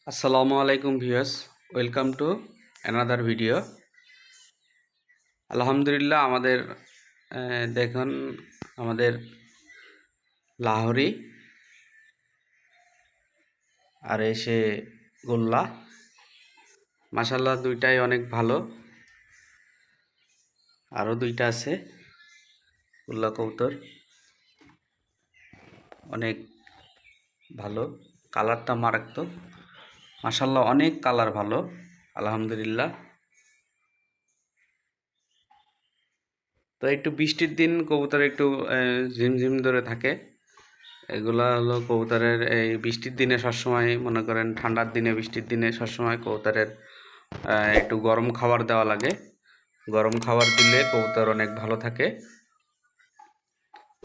আসসালামু আলাইকুম viewers, welcome to another video. আলহামদুলিল্লাহ আমাদের দেখুন আমাদের লাহোরি আর এসে গোল্লা, মাশাল্লাহ দুইটাই অনেক ভালো। আরও দুইটা আছে গোল্লা কবুতর, অনেক ভালো, কালারটা মারাত্মক। মাশাল্লাহ অনেক কালার ভালো, আলহামদুলিল্লাহ। তো একটু বৃষ্টির দিন কবুতর একটু ঝিমঝিম ধরে থাকে। এগুলা হলো কবুতরের এই বৃষ্টির দিনে সবসময়, মনে করেন ঠান্ডার দিনে বৃষ্টির দিনে সবসময় কবুতরের একটু গরম খাবার দেওয়া লাগে। গরম খাবার দিলে কবুতর অনেক ভালো থাকে।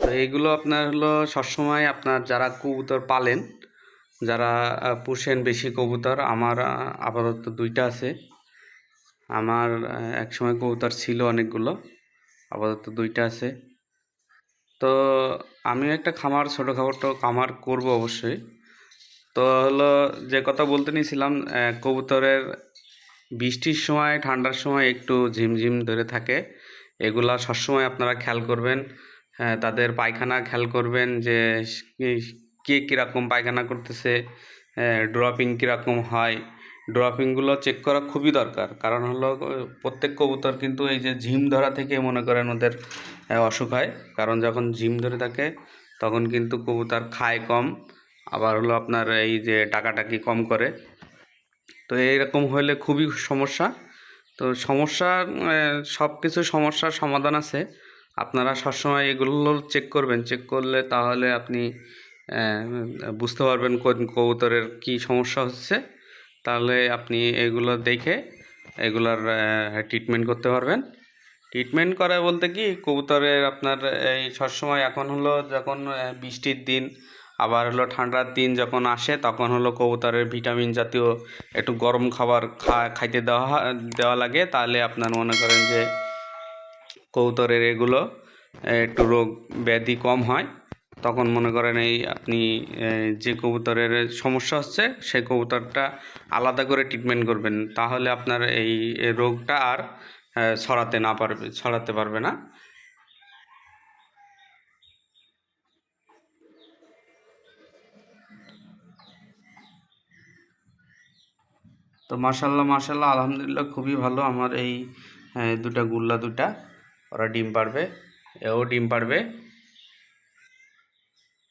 তো এইগুলো আপনার হলো সবসময় আপনার যারা কবুতর পালেন, যারা পুষেন বেশি কবুতর, আমার আপাতত দুইটা আছে। আমার একসময় কবুতর ছিল অনেকগুলো, আপাতত দুইটা আছে। তো আমিও একটা ছোটোখাটো খামার করব অবশ্যই। তো হলো যে কথা বলতে নিয়েছিলাম, কবুতরের বৃষ্টির সময় ঠান্ডার সময় একটু ঝিমঝিম ধরে থাকে। এগুলা সবসময় আপনারা খেয়াল করবেন। হ্যাঁ, তাদের পায়খানা খেয়াল করবেন যে কে কীরকম পায়খানা করতেছে, ড্রপিং কীরকম হয়। ড্রপিংগুলো চেক করা খুবই দরকার, কারণ হলো প্রত্যেক কবুতর কিন্তু এই যে ঝিম ধরা থেকে মনে করেন ওদের অসুখ হয়। কারণ যখন ঝিম ধরে থাকে তখন কিন্তু কবুতর খায় কম, আবার হলো আপনার এই যে টাকাটাকি কম করে। তো এইরকম হলে খুবই সমস্যা। তো সমস্যার সব কিছু সমস্যার সমাধান আছে। আপনারা সবসময় এগুলো চেক করবেন। চেক করলে তাহলে আপনি বুঝতে পারবেন কোন কবুতরের কী সমস্যা হচ্ছে। তাহলে আপনি এগুলো দেখে এগুলার ট্রিটমেন্ট করতে পারবেন। ট্রিটমেন্ট করা বলতে কি, কবুতরের আপনার এই সবসময় এখন হলো যখন বৃষ্টির দিন, আবার হলো ঠান্ডার দিন যখন আসে, তখন হলো কবুতরের ভিটামিন জাতীয় একটু গরম খাবার খাইতে দেওয়া লাগে। তাহলে আপনার মনে করেন যে কবুতরের এগুলো একটু রোগ ব্যাধি কম হয়। তখন মনে করেন এই আপনি যে কবুতরের সমস্যা হচ্ছে সেই কবুতরটা আলাদা করে ট্রিটমেন্ট করবেন। তাহলে আপনার এই রোগটা আর ছড়াতে পারবে না। তো মাশাল্লাহ মাশাল্লাহ আলহামদুলিল্লাহ খুবই ভালো। আমার এই দুটা গুল্লা দুটা, ওরা ডিম পারবে, এও ডিম পারবে।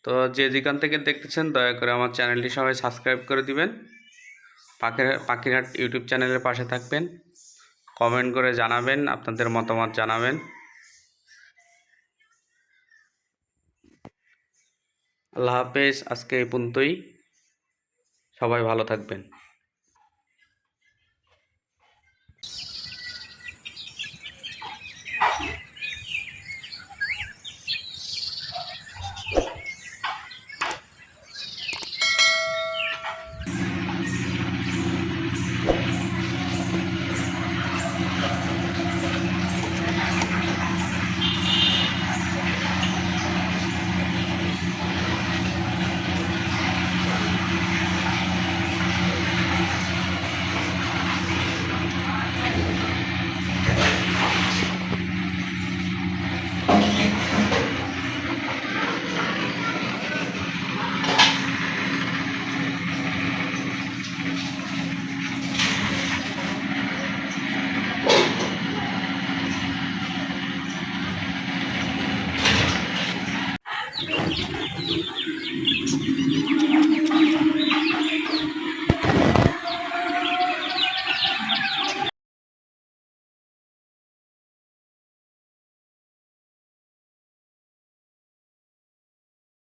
তো যে যেখান থেকে দেখতেছেন দয়া করে আমার চ্যানেলটি সবাই সাবস্ক্রাইব করে দিবেন। পাখিরহাট ইউটিউব চ্যানেলের পাশে থাকবেন, কমেন্ট করে জানাবেন, আপনাদের মতামত জানাবেন। আল্লাহ হাফেজ, আজকে এই পর্যন্তই। সবাই ভালো থাকবেন।